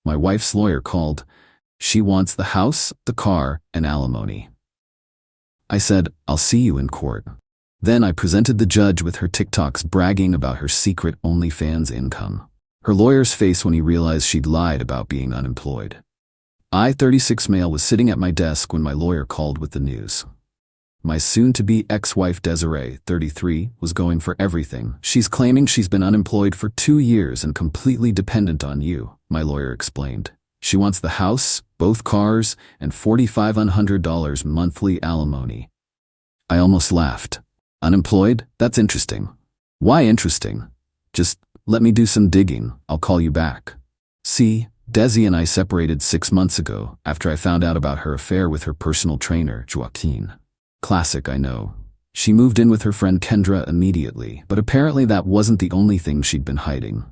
My wife's lawyer called. She wants the house, the car, and alimony. I said, I'll see you in court. Then I presented the judge with her TikToks bragging about her secret OnlyFans income. Her lawyer's face when he realized she'd lied about being unemployed. I, 36 male, was sitting at my desk when my lawyer called with the news. My soon-to-be ex-wife Desiree, 33, was going for everything. She's claiming she's been unemployed for 2 years and completely dependent on you, my lawyer explained. She wants the house, both cars, and $4,500 monthly alimony. I almost laughed. Unemployed? That's interesting. Why interesting? Just let me do some digging. I'll call you back. See, Desi and I separated 6 months ago after I found out about her affair with her personal trainer, Joaquin. Classic, I know. She moved in with her friend Kendra immediately, but apparently that wasn't the only thing she'd been hiding.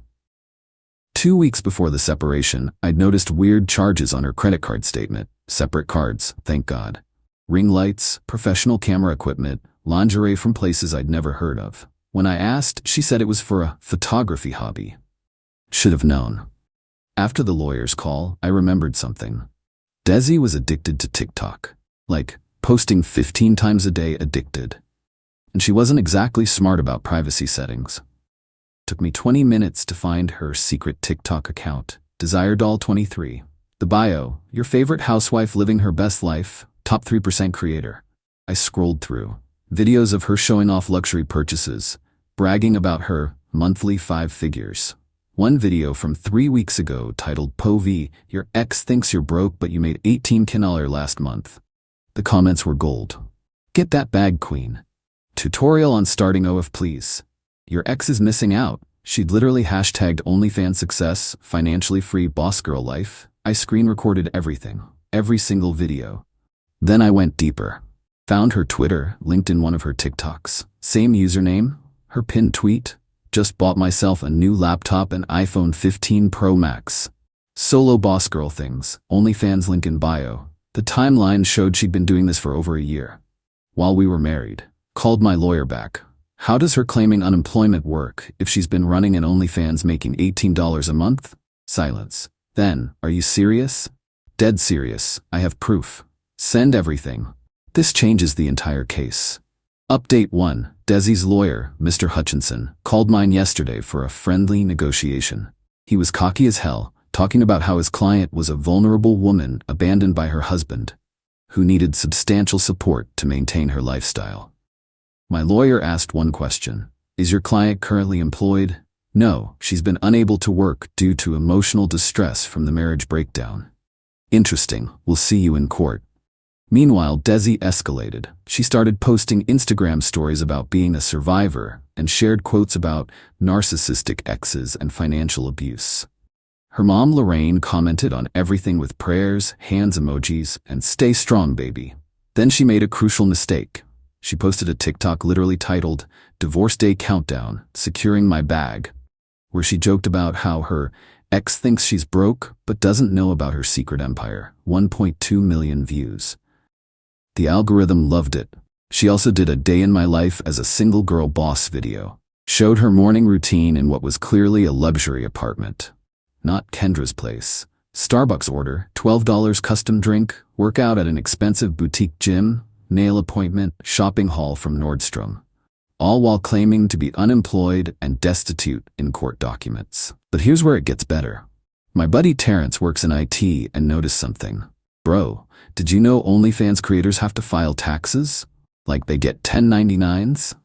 2 weeks before the separation, I'd noticed weird charges on her credit card statement. Separate cards, thank God. Ring lights, professional camera equipment, lingerie from places I'd never heard of. When I asked, she said it was for a photography hobby. Should have known. After the lawyer's call, I remembered something. Desi was addicted to TikTok. Like, posting 15 times a day addicted. And she wasn't exactly smart about privacy settings. Took me 20 minutes to find her secret TikTok account. DesireDoll23. The bio, your favorite housewife living her best life, top 3% creator. I scrolled through. Videos of her showing off luxury purchases, bragging about her monthly 5 figures. One video from 3 weeks ago titled POV, your ex thinks you're broke but you made $18K last month. The comments were gold. Get that bag, queen. Tutorial on starting OF please. Your ex is missing out. She'd literally hashtagged OnlyFans success, financially free boss girl life. I screen recorded everything, every single video. Then I went deeper. Found her Twitter, linked in one of her TikToks. Same username, her pinned tweet. Just bought myself a new laptop and iPhone 15 Pro Max. Solo boss girl things, OnlyFans link in bio. The timeline showed she'd been doing this for over a year. While we were married. Called my lawyer back. How does her claiming unemployment work if she's been running an OnlyFans making $18 a month? Silence. Then, are you serious? Dead serious. I have proof. Send everything. This changes the entire case. Update 1. Desi's lawyer, Mr. Hutchinson, called mine yesterday for a friendly negotiation. He was cocky as hell, talking about how his client was a vulnerable woman abandoned by her husband, who needed substantial support to maintain her lifestyle. My lawyer asked one question. Is your client currently employed? No, she's been unable to work due to emotional distress from the marriage breakdown. Interesting, we'll see you in court. Meanwhile, Desi escalated. She started posting Instagram stories about being a survivor and shared quotes about narcissistic exes and financial abuse. Her mom, Lorraine, commented on everything with prayers, hands emojis, and stay strong, baby. Then she made a crucial mistake. She posted a TikTok literally titled, Divorce Day Countdown, Securing My Bag, where she joked about how her ex thinks she's broke but doesn't know about her secret empire. 1.2 million views. The algorithm loved it. She also did a day in my life as a single girl boss video. Showed her morning routine in what was clearly a luxury apartment. Not Kendra's place. Starbucks order, $12 custom drink, workout at an expensive boutique gym, nail appointment, shopping haul from Nordstrom. All while claiming to be unemployed and destitute in court documents. But here's where it gets better. My buddy Terrence works in IT and noticed something. Bro, did you know OnlyFans creators have to file taxes? Like they get 1099s?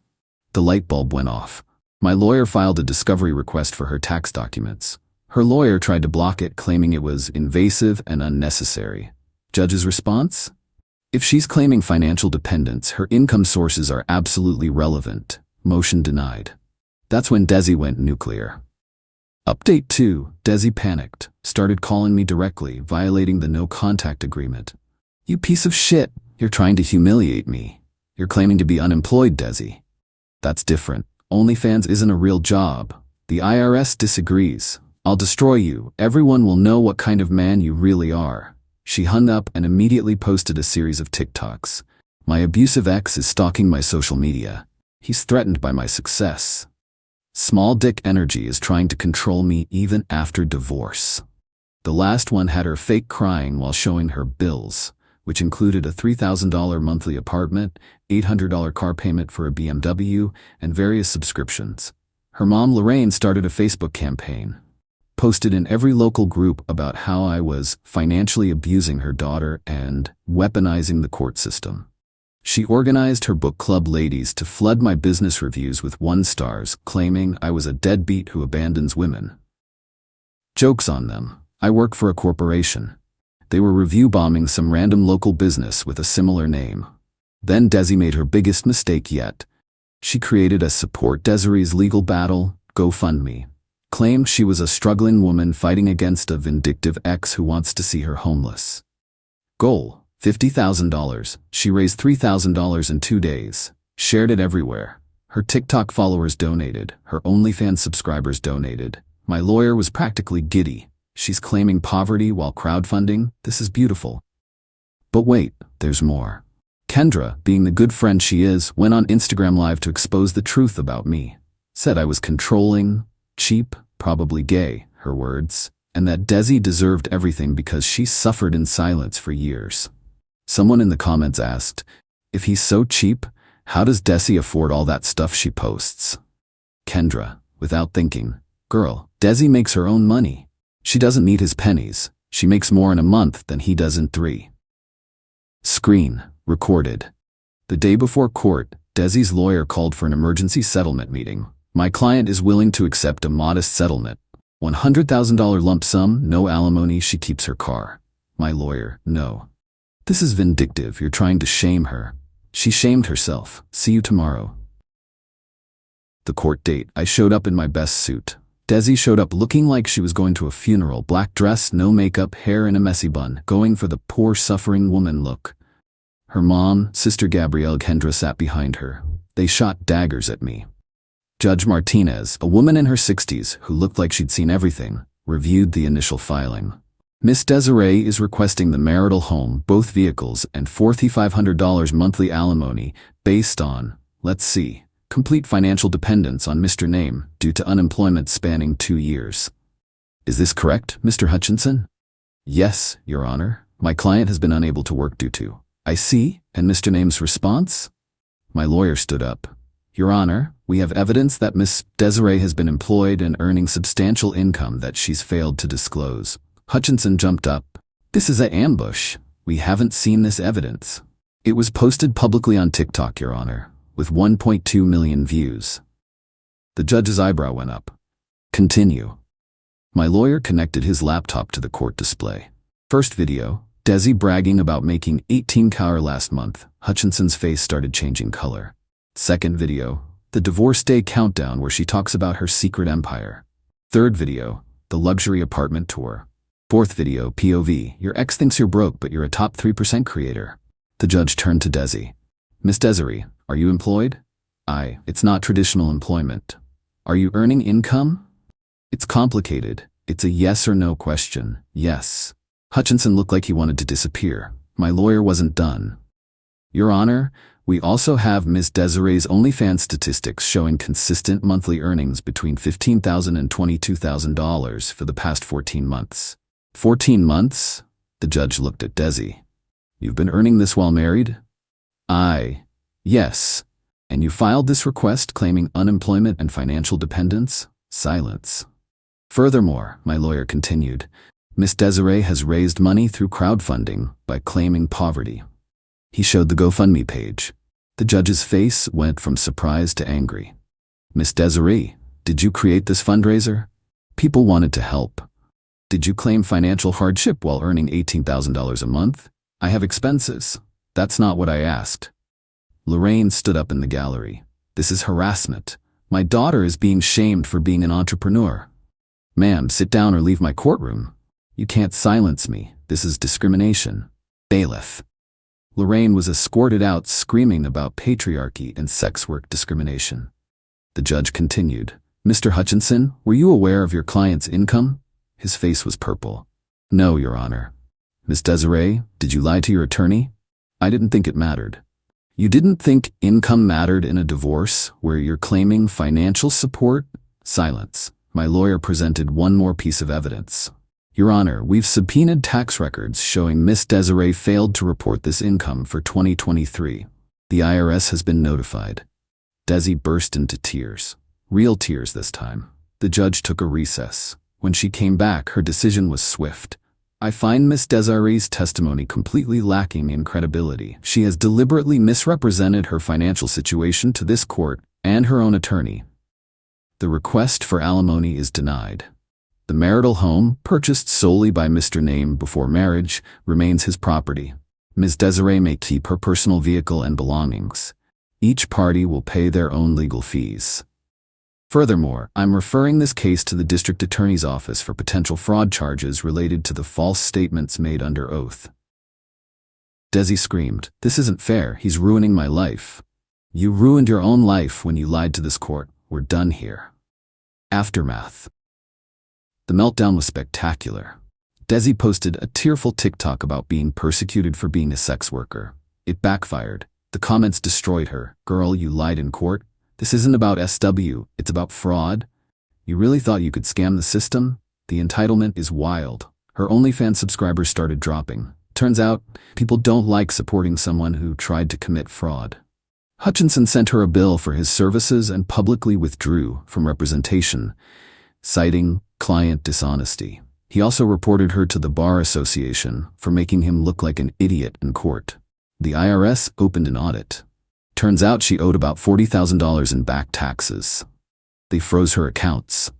The light bulb went off. My lawyer filed a discovery request for her tax documents. Her lawyer tried to block it, claiming it was invasive and unnecessary. Judge's response? If she's claiming financial dependence, her income sources are absolutely relevant. Motion denied. That's when Desi went nuclear. Update 2. Desi panicked, started calling me directly, violating the no contact agreement. You piece of shit, you're trying to humiliate me. You're claiming to be unemployed, Desi. That's different. OnlyFans isn't a real job. The IRS disagrees. I'll destroy you. Everyone will know what kind of man you really are. She hung up and immediately posted a series of TikToks. My abusive ex is stalking my social media. He's threatened by my success. Small dick energy is trying to control me even after divorce. The last one had her fake crying while showing her bills, which included a $3,000 monthly apartment, $800 car payment for a BMW, and various subscriptions. Her mom, Lorraine, started a Facebook campaign, posted in every local group about how I was financially abusing her daughter and weaponizing the court system. She organized her book club ladies to flood my business reviews with 1 stars, claiming I was a deadbeat who abandons women. Joke's on them. I work for a corporation. They were review bombing some random local business with a similar name. Then Desi made her biggest mistake yet. She created a Support Desiree's Legal Battle GoFundMe. Claimed she was a struggling woman fighting against a vindictive ex who wants to see her homeless. Goal: $50,000. She raised $3,000 in 2 days. Shared it everywhere. Her TikTok followers donated. Her OnlyFans subscribers donated. My lawyer was practically giddy. She's claiming poverty while crowdfunding. This is beautiful. But wait, there's more. Kendra, being the good friend she is, went on Instagram Live to expose the truth about me. Said I was controlling, cheap, probably gay, her words, and that Desi deserved everything because she suffered in silence for years. Someone in the comments asked, if he's so cheap, how does Desi afford all that stuff she posts? Kendra, without thinking, girl, Desi makes her own money. She doesn't need his pennies. She makes more in a month than he does in 3. Screen recorded. The day before court, Desi's lawyer called for an emergency settlement meeting. My client is willing to accept a modest settlement. $100,000 lump sum, no alimony, she keeps her car. My lawyer, no. This is vindictive, you're trying to shame her. She shamed herself. See you tomorrow. The court date, I showed up in my best suit. Desi showed up looking like she was going to a funeral, black dress, no makeup, hair in a messy bun, going for the poor suffering woman look. Her mom, Sister Gabrielle, Kendra sat behind her. They shot daggers at me. Judge Martinez, a woman in her 60s who looked like she'd seen everything, reviewed the initial filing. Miss Desiree is requesting the marital home, both vehicles, and $4,500 monthly alimony based on, let's see, complete financial dependence on Mr. Name due to unemployment spanning 2 years. Is this correct, Mr. Hutchinson? Yes, Your Honor. My client has been unable to work due to. I see. And Mr. Name's response? My lawyer stood up. Your Honor, we have evidence that Miss Desiree has been employed and earning substantial income that she's failed to disclose. Hutchinson jumped up. This is an ambush. We haven't seen this evidence. It was posted publicly on TikTok, Your Honor, with 1.2 million views. The judge's eyebrow went up. Continue. My lawyer connected his laptop to the court display. First video, Desi bragging about making 18K last month. Hutchinson's face started changing color. Second video, the divorce day countdown where she talks about her secret empire. Third video, the luxury apartment tour. Fourth video, POV, your ex thinks you're broke but you're a top 3% creator. The judge turned to Desi. Miss Desiree, are you employed? It's not traditional employment. Are you earning income? It's complicated. It's a yes or no question. Yes. Hutchinson looked like he wanted to disappear. My lawyer wasn't done. Your Honor, we also have Miss Desiree's OnlyFans statistics showing consistent monthly earnings between $15,000 and $22,000 for the past 14 months. 14 months? The judge looked at Desi. You've been earning this while married? Yes. And you filed this request claiming unemployment and financial dependence? Silence. Furthermore, my lawyer continued, Miss Desiree has raised money through crowdfunding by claiming poverty. He showed the GoFundMe page. The judge's face went from surprise to angry. Miss Desiree, did you create this fundraiser? People wanted to help. Did you claim financial hardship while earning $18,000 a month? I have expenses. That's not what I asked. Lorraine stood up in the gallery. This is harassment. My daughter is being shamed for being an entrepreneur. Ma'am, sit down or leave my courtroom. You can't silence me. This is discrimination. Bailiff. Lorraine was escorted out screaming about patriarchy and sex work discrimination. The judge continued. Mr. Hutchinson, were you aware of your client's income? His face was purple. No, Your Honor. Miss Desiree, did you lie to your attorney? I didn't think it mattered. You didn't think income mattered in a divorce where you're claiming financial support? Silence. My lawyer presented one more piece of evidence. Your Honor, we've subpoenaed tax records showing Miss Desiree failed to report this income for 2023. The IRS has been notified. Desi burst into tears. Real tears this time. The judge took a recess. When she came back, her decision was swift. I find Miss Desiree's testimony completely lacking in credibility. She has deliberately misrepresented her financial situation to this court and her own attorney. The request for alimony is denied. The marital home, purchased solely by Mr. Name before marriage, remains his property. Ms. Desiree may keep her personal vehicle and belongings. Each party will pay their own legal fees. Furthermore, I'm referring this case to the district attorney's office for potential fraud charges related to the false statements made under oath. Desi screamed, "This isn't fair. He's ruining my life." You ruined your own life when you lied to this court. We're done here. Aftermath. The meltdown was spectacular. Desi posted a tearful TikTok about being persecuted for being a sex worker. It backfired. The comments destroyed her. "Girl, you lied in court? This isn't about SW, it's about fraud? You really thought you could scam the system? The entitlement is wild." Her OnlyFans subscribers started dropping. Turns out, people don't like supporting someone who tried to commit fraud. Hutchinson sent her a bill for his services and publicly withdrew from representation, citing client dishonesty. He also reported her to the Bar Association for making him look like an idiot in court. The IRS opened an audit. Turns out she owed about $40,000 in back taxes. They froze her accounts.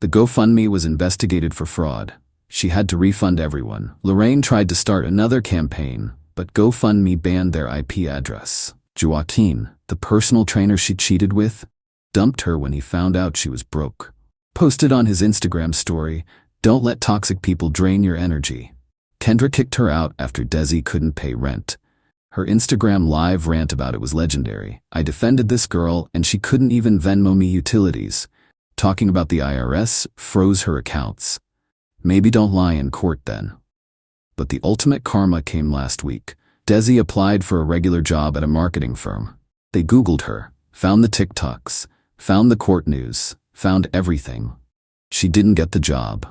The GoFundMe was investigated for fraud. She had to refund everyone. Lorraine tried to start another campaign, but GoFundMe banned their IP address. Joaquin, the personal trainer she cheated with, dumped her when he found out she was broke. Posted on his Instagram story, "Don't let toxic people drain your energy." Kendra kicked her out after Desi couldn't pay rent. Her Instagram live rant about it was legendary. "I defended this girl and she couldn't even Venmo me utilities." Talking about the IRS froze her accounts. Maybe don't lie in court then. But the ultimate karma came last week. Desi applied for a regular job at a marketing firm. They Googled her, found the TikToks, found the court news, found everything. She didn't get the job.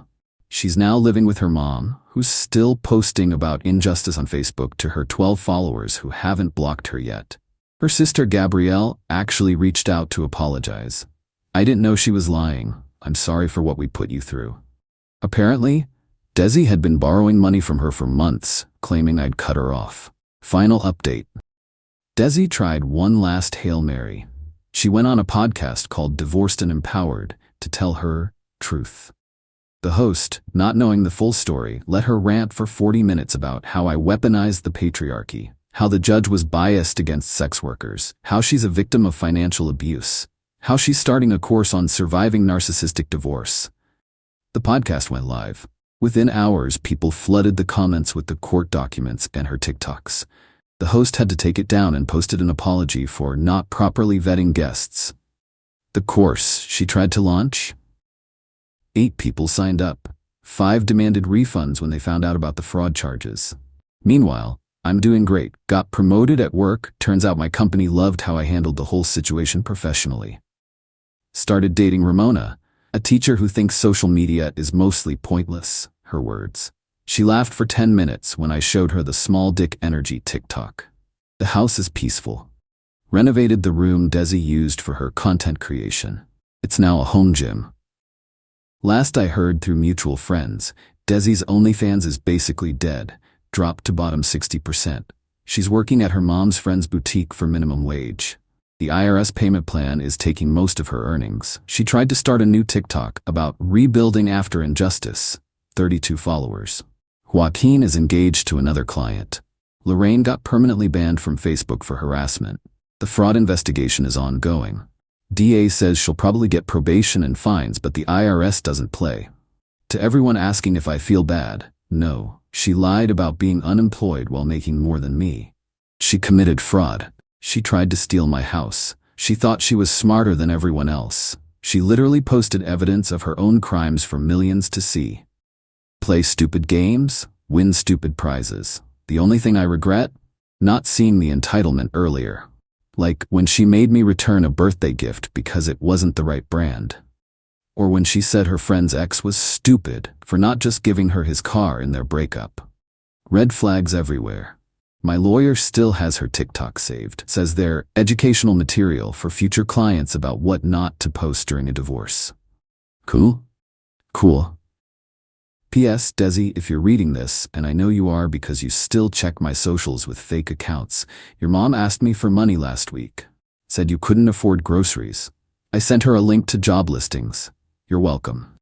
She's now living with her mom, who's still posting about injustice on Facebook to her 12 followers who haven't blocked her yet. Her sister Gabrielle actually reached out to apologize. "I didn't know she was lying. I'm sorry for what we put you through." Apparently, Desi had been borrowing money from her for months, claiming I'd cut her off. Final update. Desi tried one last Hail Mary. She went on a podcast called Divorced and Empowered to tell her truth. The host, not knowing the full story, let her rant for 40 minutes about how I weaponized the patriarchy, how the judge was biased against sex workers, how she's a victim of financial abuse, how she's starting a course on surviving narcissistic divorce. The podcast went live. Within hours, people flooded the comments with the court documents and her TikToks. The host had to take it down and posted an apology for not properly vetting guests. The course she tried to launch? 8 people signed up. 5 demanded refunds when they found out about the fraud charges. Meanwhile, I'm doing great. Got promoted at work. Turns out my company loved how I handled the whole situation professionally. Started dating Ramona, a teacher who thinks social media is mostly pointless, her words. She laughed for 10 minutes when I showed her the small dick energy TikTok. The house is peaceful. Renovated the room Desi used for her content creation. It's now a home gym. Last I heard through mutual friends, Desi's OnlyFans is basically dead, dropped to bottom 60%. She's working at her mom's friend's boutique for minimum wage. The IRS payment plan is taking most of her earnings. She tried to start a new TikTok about rebuilding after injustice. 32 followers. Joaquin is engaged to another client. Lorraine got permanently banned from Facebook for harassment. The fraud investigation is ongoing. DA says she'll probably get probation and fines, but the IRS doesn't play. To everyone asking if I feel bad, no, she lied about being unemployed while making more than me. She committed fraud. She tried to steal my house. She thought she was smarter than everyone else. She literally posted evidence of her own crimes for millions to see. Play stupid games, win stupid prizes. The only thing I regret? Not seeing the entitlement earlier. Like when she made me return a birthday gift because it wasn't the right brand. Or when she said her friend's ex was stupid for not just giving her his car in their breakup. Red flags everywhere. My lawyer still has her TikTok saved, says they're educational material for future clients about what not to post during a divorce. Cool? Cool. P.S. Desi, if you're reading this, and I know you are because you still check my socials with fake accounts, your mom asked me for money last week. Said you couldn't afford groceries. I sent her a link to job listings. You're welcome.